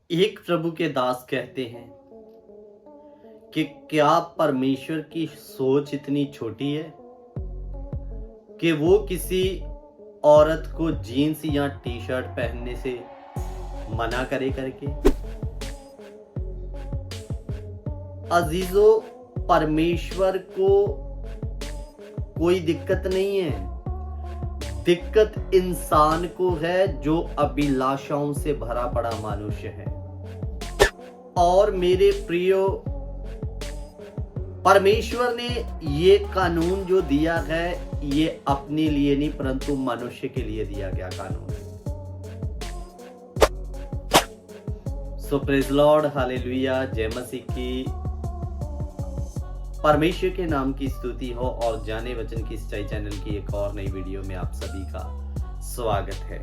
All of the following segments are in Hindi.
एक प्रभु के दास कहते हैं कि क्या परमेश्वर की सोच इतनी छोटी है कि वो किसी औरत को जीन्स या टी शर्ट पहनने से मना करे करके। अजीजों, परमेश्वर को कोई दिक्कत नहीं है, दिक्कत इंसान को है जो अभिलाषाओं से भरा पड़ा मनुष्य है। और मेरे प्रियो, परमेश्वर ने ये कानून जो दिया है ये अपने लिए नहीं परंतु मनुष्य के लिए दिया गया कानून है। सो प्रेज लॉर्ड, हालेलुया, जय मसीह की। परमेश्वर के नाम की स्तुति हो और जाने वचन की सच्चाई चैनल की एक और नई वीडियो में आप सभी का स्वागत है।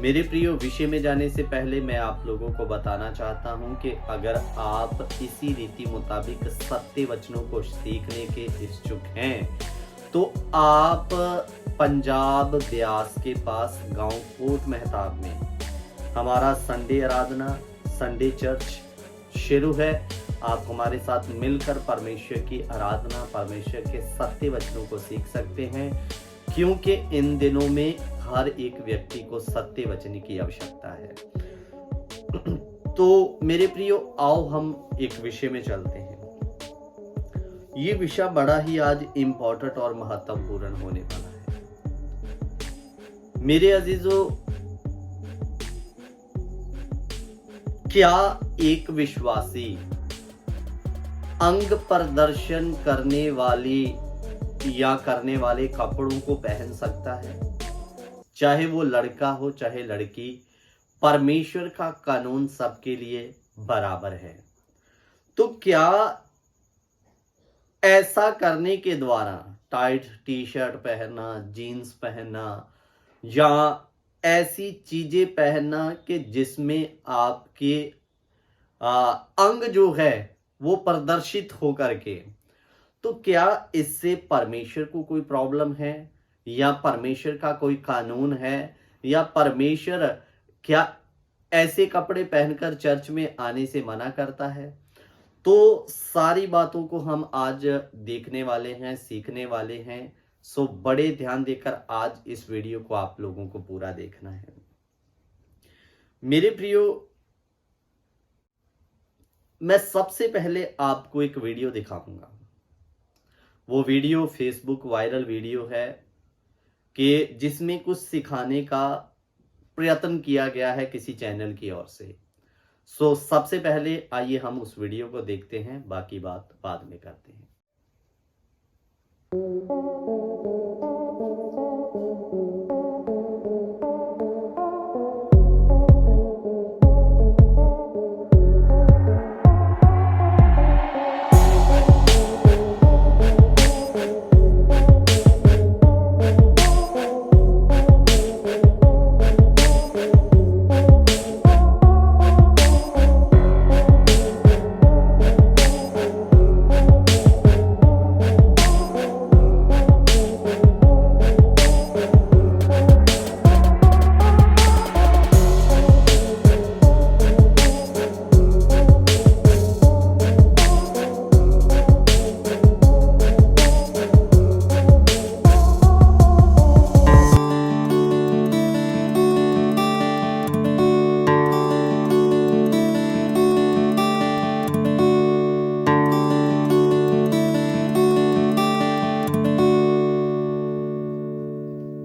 मेरे प्रियो, विषय में जाने से पहले मैं आप लोगों को बताना चाहता हूं कि अगर आप इसी रीति मुताबिक सत्य वचनों को सीखने के इच्छुक हैं तो आप पंजाब ब्यास के पास गांव कोट मेहताब में हमारा संडे आराधना, संडे चर्च शुरू है। आप हमारे साथ मिलकर परमेश्वर की आराधना, परमेश्वर के सत्य वचनों को सीख सकते हैं, क्योंकि इन दिनों में हर एक व्यक्ति को सत्य वचन की आवश्यकता है। तो मेरे प्रियो, आओ हम एक विषय में चलते हैं। ये विषय बड़ा ही आज इम्पोर्टेंट और महत्वपूर्ण होने वाला है। मेरे अजीजों, क्या एक विश्वासी अंग प्रदर्शन करने वाले कपड़ों को पहन सकता है? चाहे वो लड़का हो चाहे लड़की, परमेश्वर का कानून सबके लिए बराबर है। तो क्या ऐसा करने के द्वारा टाइट टी शर्ट पहनना, जीन्स पहनना या ऐसी चीजें पहनना कि जिसमें आपके अंग जो है वो प्रदर्शित हो करके, तो क्या इससे परमेश्वर को कोई प्रॉब्लम है या परमेश्वर का कोई कानून है या परमेश्वर क्या ऐसे कपड़े पहनकर चर्च में आने से मना करता है? तो सारी बातों को हम आज देखने वाले हैं, सीखने वाले हैं। सो बड़े ध्यान देकर आज इस वीडियो को आप लोगों को पूरा देखना है। मेरे प्रियो, मैं सबसे पहले आपको एक वीडियो दिखाऊंगा। वो वीडियो फेसबुक वायरल वीडियो है कि जिसमें कुछ सिखाने का प्रयत्न किया गया है किसी चैनल की ओर से। सो सबसे पहले आइए हम उस वीडियो को देखते हैं, बाकी बात बाद में करते हैं।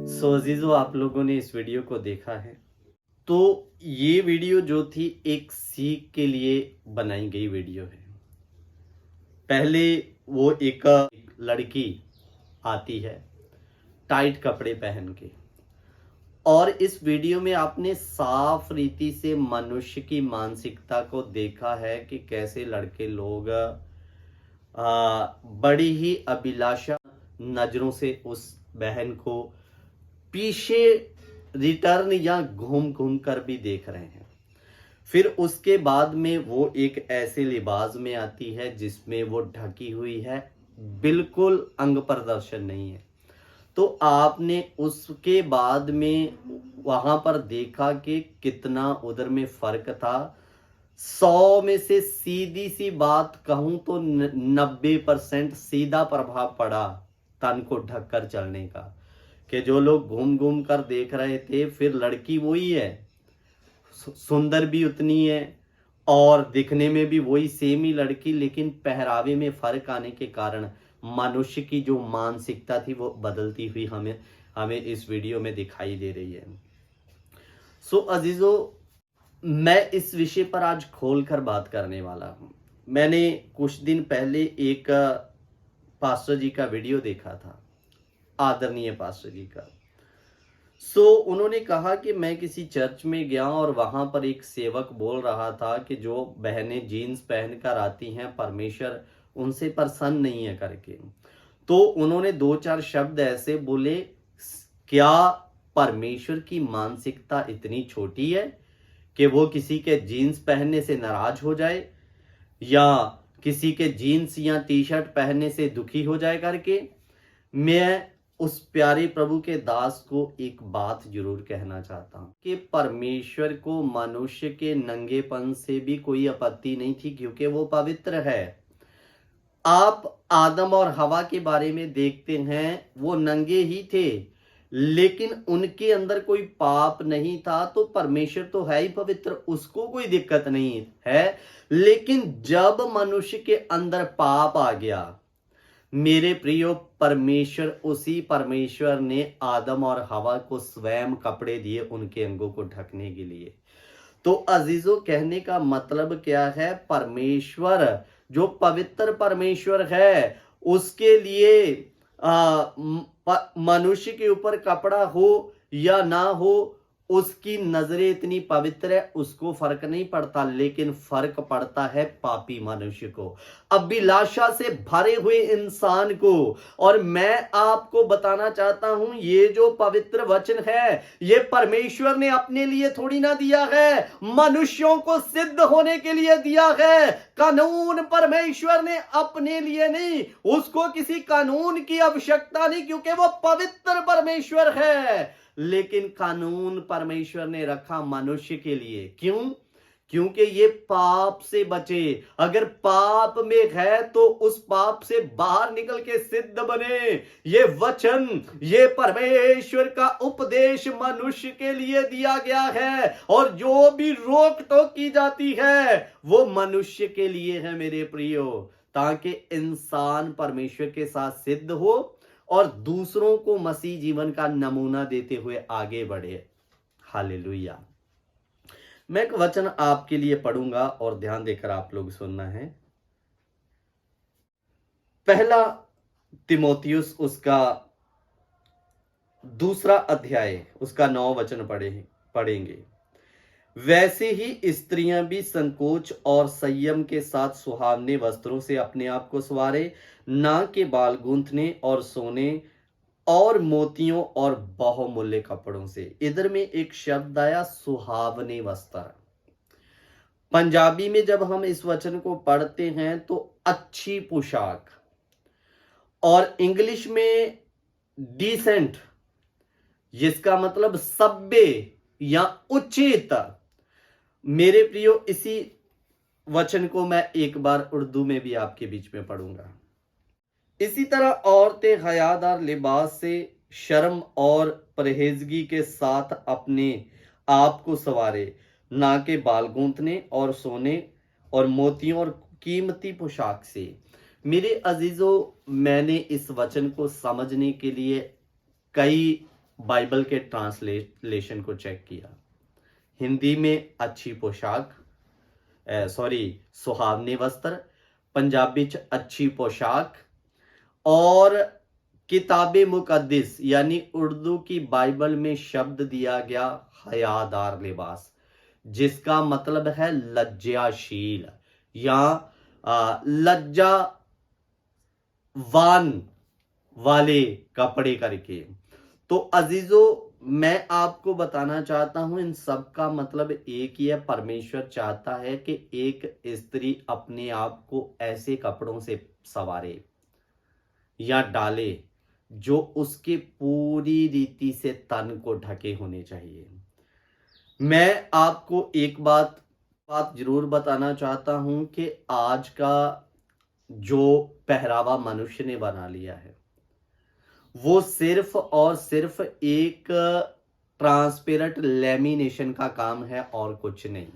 सो अजीजों, आप लोगों ने इस वीडियो को देखा है। तो ये वीडियो जो थी एक सीख के लिए बनाई गई वीडियो है। पहले वो एक लड़की आती है टाइट कपड़े पहन के, और इस वीडियो में आपने साफ रीति से मनुष्य की मानसिकता को देखा है कि कैसे लड़के लोग बड़ी ही अभिलाषा नजरों से उस बहन को पीछे रिटर्न या घूम घूम कर भी देख रहे हैं। फिर उसके बाद में वो एक ऐसे लिबास में आती है जिसमें वो ढकी हुई है, बिल्कुल अंग प्रदर्शन नहीं है। तो आपने उसके बाद में वहां पर देखा कि कितना उधर में फर्क था। 100 में से सीधी सी बात कहूं तो 90% सीधा प्रभाव पड़ा तन को ढककर चलने का, कि जो लोग घूम घूम कर देख रहे थे फिर लड़की वही है, सुंदर भी उतनी है और दिखने में भी वही सेम ही लड़की, लेकिन पहरावे में फर्क आने के कारण मनुष्य की जो मानसिकता थी वो बदलती हुई हमें हमें इस वीडियो में दिखाई दे रही है। सो अजीजों, मैं इस विषय पर आज खोलकर बात करने वाला हूं। मैंने कुछ दिन पहले एक पास्टर जी का वीडियो देखा था, आदरणीय पास्टर जी का। उन्होंने कहा कि मैं किसी चर्च में गया और वहां पर एक सेवक बोल रहा था कि जो बहनें जीन्स पहनकर आती हैं परमेश्वर उनसे प्रसन्न नहीं है करके। तो उन्होंने 2-4 शब्द ऐसे बोले, क्या परमेश्वर की मानसिकता इतनी छोटी है कि वो किसी के जीन्स पहनने से नाराज हो जाए या किसी के जीन्स या टी शर्ट पहनने से दुखी हो जाए करके? मैं उस प्यारे प्रभु के दास को एक बात जरूर कहना चाहता हूं कि परमेश्वर को मनुष्य के नंगेपन से भी कोई आपत्ति नहीं थी, क्योंकि वो पवित्र है। आप आदम और हवा के बारे में देखते हैं, वो नंगे ही थे लेकिन उनके अंदर कोई पाप नहीं था। तो परमेश्वर तो है ही पवित्र, उसको कोई दिक्कत नहीं है। लेकिन जब मनुष्य के अंदर पाप आ गया मेरे प्रियो, उसी परमेश्वर ने आदम और हवा को स्वयं कपड़े दिए उनके अंगों को ढकने के लिए। तो अजीजों, कहने का मतलब क्या है? परमेश्वर जो पवित्र परमेश्वर है उसके लिए मनुष्य के ऊपर कपड़ा हो या ना हो, उसकी नजरें इतनी पवित्र है, उसको फर्क नहीं पड़ता। लेकिन फर्क पड़ता है पापी मनुष्य को, अभिलाषा से भरे हुए इंसान को। और मैं आपको बताना चाहता हूं, ये जो पवित्र वचन है ये परमेश्वर ने अपने लिए थोड़ी ना दिया है, मनुष्यों को सिद्ध होने के लिए दिया है। कानून परमेश्वर ने अपने लिए नहीं, उसको किसी कानून की आवश्यकता नहीं, क्योंकि वो पवित्र परमेश्वर है। लेकिन कानून परमेश्वर ने रखा मनुष्य के लिए। क्यों? क्योंकि ये पाप से बचे। अगर पाप में है तो उस पाप से बाहर निकल के सिद्ध बने। ये वचन, ये परमेश्वर का उपदेश मनुष्य के लिए दिया गया है, और जो भी रोक टोक की जाती है वो मनुष्य के लिए है मेरे प्रियो, ताकि इंसान परमेश्वर के साथ सिद्ध हो और दूसरों को मसीह जीवन का नमूना देते हुए आगे बढ़े। हालेलुया। मैं एक वचन आपके लिए पढ़ूंगा और ध्यान देकर आप लोग सुनना है। पहला तिमोथियुस उसका 2 अध्याय उसका 9 वचन पढ़ेंगे। वैसे ही स्त्रियां भी संकोच और संयम के साथ सुहावने वस्त्रों से अपने आप को संवारे, ना के बाल गूंथने और सोने और मोतियों और बहुमूल्य कपड़ों से। इधर में एक शब्द आया, सुहावने वस्त्र। पंजाबी में जब हम इस वचन को पढ़ते हैं तो अच्छी पोशाक, और इंग्लिश में डिसेंट, जिसका मतलब सभ्य या उचित। मेरे प्रियो, इसी वचन को मैं एक बार उर्दू में भी आपके बीच में पढ़ूंगा। इसी तरह औरतें हयादार लिबास से शर्म और परहेजगी के साथ अपने आप को संवारे, ना के बाल गूंथने और सोने और मोतियों और कीमती पोशाक से। मेरे अजीजों, मैंने इस वचन को समझने के लिए कई बाइबल के ट्रांसलेशन को चेक किया। हिंदी में अच्छी पोशाक, सुहावने वस्त्र, पंजाबी च अच्छी पोशाक, और किताबे मुकद्दिस यानी उर्दू की बाइबल में शब्द दिया गया हयादार लिबास, जिसका मतलब है लज्जाशील या लज्जावान वाले कपड़े करके। तो अजीजों, मैं आपको बताना चाहता हूं, इन सब का मतलब एक ही है। परमेश्वर चाहता है कि एक स्त्री अपने आप को ऐसे कपड़ों से संवारे या डाले जो उसके पूरी रीति से तन को ढके होने चाहिए। मैं आपको एक बात बात ज़रूर बताना चाहता हूँ कि आज का जो पहरावा मनुष्य ने बना लिया है, वो सिर्फ़ और सिर्फ़ एक ट्रांसपेरेंट लैमिनेशन का काम है और कुछ नहीं।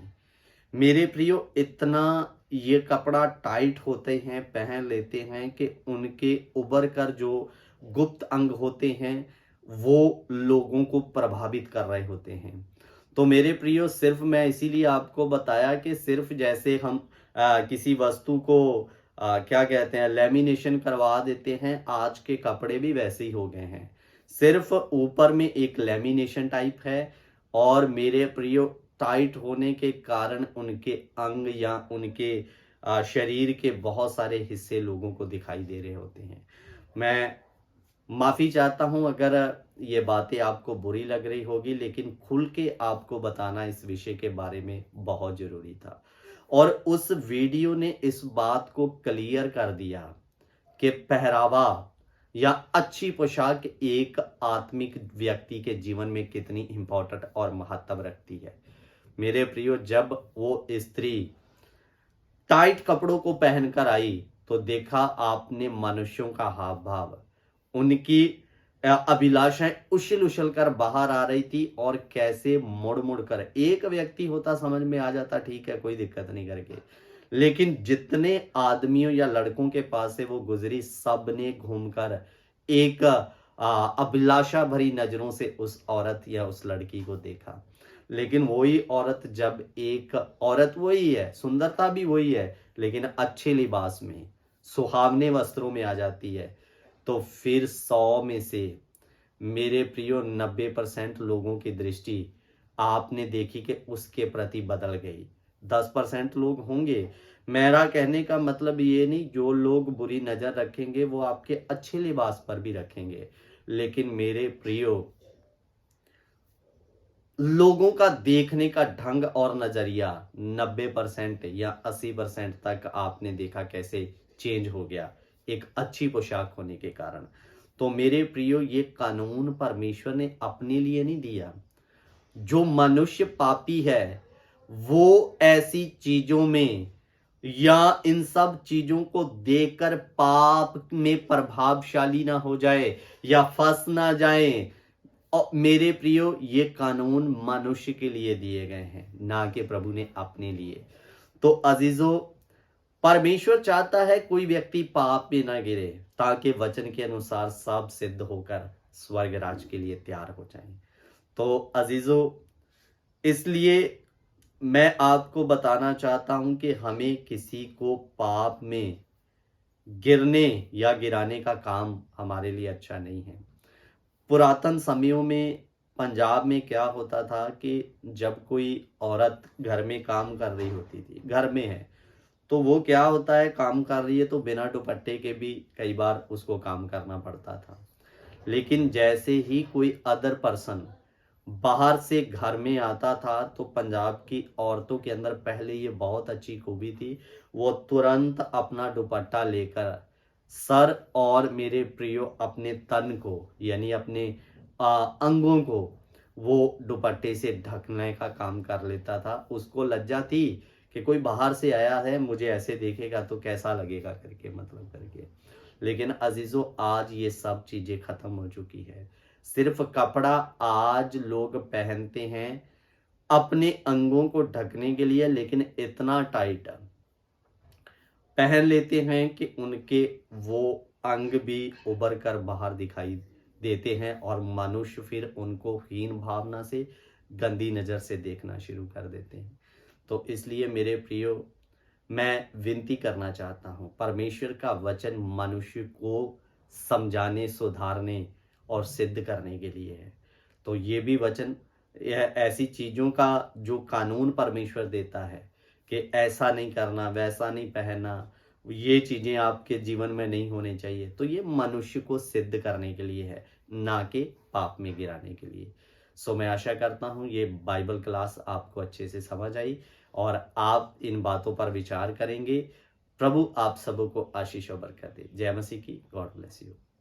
मेरे प्रियो, इतना ये कपड़ा टाइट होते हैं, पहन लेते हैं कि उनके उभर कर जो गुप्त अंग होते हैं, वो लोगों को प्रभावित कर रहे होते हैं। तो मेरे प्रियो, सिर्फ़ मैं इसीलिए आपको बताया कि सिर्फ़ जैसे हम किसी वस्तु को क्या कहते हैं, लैमिनेशन करवा देते हैं, आज के कपड़े भी वैसे ही हो गए हैं। सिर्फ़ ऊपर में एक लैमिनेशन टाइप है और मेरे प्रियो, टाइट होने के कारण उनके अंग या उनके शरीर के बहुत सारे हिस्से लोगों को दिखाई दे रहे होते हैं। मैं माफ़ी चाहता हूँ अगर ये बातें आपको बुरी लग रही होगी, लेकिन खुल के आपको बताना इस विषय के बारे में बहुत ज़रूरी था। और उस वीडियो ने इस बात को क्लियर कर दिया कि पहरावा या अच्छी पोशाक एक आत्मिक व्यक्ति के जीवन में कितनी इम्पोर्टेंट और महत्व रखती है। मेरे प्रियो, जब वो स्त्री टाइट कपड़ों को पहनकर आई, तो देखा आपने मनुष्यों का हाव भाव, उनकी अभिलाषाएं उछल उछल कर बाहर आ रही थी और कैसे मुड़ मुड़ कर, एक व्यक्ति होता समझ में आ जाता, ठीक है कोई दिक्कत नहीं करके, लेकिन जितने आदमियों या लड़कों के पास से वो गुजरी, सब ने घूमकर एक अभिलाषा भरी नजरों से उस औरत या उस लड़की को देखा। लेकिन वही औरत, जब एक औरत वही है, सुंदरता भी वही है, लेकिन अच्छे लिबास में, सुहावने वस्त्रों में आ जाती है, तो फिर 100 में से मेरे प्रियो 90% लोगों की दृष्टि आपने देखी कि उसके प्रति बदल गई। 10% लोग होंगे, मेरा कहने का मतलब ये नहीं, जो लोग बुरी नज़र रखेंगे वो आपके अच्छे लिबास पर भी रखेंगे, लेकिन मेरे प्रियो, लोगों का देखने का ढंग और नज़रिया 90% या 80% तक आपने देखा कैसे चेंज हो गया एक अच्छी पोशाक होने के कारण। तो मेरे प्रियो, ये कानून परमेश्वर ने अपने लिए नहीं दिया। जो मनुष्य पापी है, वो ऐसी चीजों में या इन सब चीजों को देखकर पाप में प्रभावशाली ना हो जाए या फंस ना जाए। और मेरे प्रियो, ये कानून मनुष्य के लिए दिए गए हैं, ना कि प्रभु ने अपने लिए। तो अजीजों, परमेश्वर चाहता है कोई व्यक्ति पाप में ना गिरे, ताकि वचन के अनुसार सब सिद्ध होकर स्वर्ग राज के लिए तैयार हो जाएं। तो अजीजों, इसलिए मैं आपको बताना चाहता हूं कि हमें किसी को पाप में गिरने या गिराने का काम हमारे लिए अच्छा नहीं है। पुरातन समयों में पंजाब में क्या होता था कि जब कोई औरत घर में काम कर रही होती थी, घर में है, तो वो क्या होता है, काम कर रही है तो बिना दुपट्टे के भी कई बार उसको काम करना पड़ता था। लेकिन जैसे ही कोई अदर पर्सन बाहर से घर में आता था, तो पंजाब की औरतों के अंदर पहले ये बहुत अच्छी खूबी थी, वो तुरंत अपना दुपट्टा लेकर सर और मेरे प्रियो अपने तन को, यानी अपने अंगों को वो दुपट्टे से ढकने का काम कर लेता था। उसको लज्जा थी कि कोई बाहर से आया है, मुझे ऐसे देखेगा तो कैसा लगेगा करके, मतलब करके। लेकिन अजीजों, आज ये सब चीजें खत्म हो चुकी है। सिर्फ कपड़ा आज लोग पहनते हैं अपने अंगों को ढकने के लिए, लेकिन इतना टाइट पहन लेते हैं कि उनके वो अंग भी उभर कर बाहर दिखाई देते हैं और मनुष्य फिर उनको हीन भावना से, गंदी नज़र से देखना शुरू कर देते हैं। तो इसलिए मेरे प्रियो, मैं विनती करना चाहता हूँ, परमेश्वर का वचन मनुष्य को समझाने, सुधारने और सिद्ध करने के लिए है। तो ये भी वचन, यह ऐसी चीज़ों का जो कानून परमेश्वर देता है कि ऐसा नहीं करना, वैसा नहीं पहनना, ये चीज़ें आपके जीवन में नहीं होनी चाहिए, तो ये मनुष्य को सिद्ध करने के लिए है, ना कि पाप में गिराने के लिए। सो मैं आशा करता हूँ ये बाइबल क्लास आपको अच्छे से समझ आई और आप इन बातों पर विचार करेंगे। प्रभु आप सबको आशीष और बरकत दे। जय मसीह की। God bless you.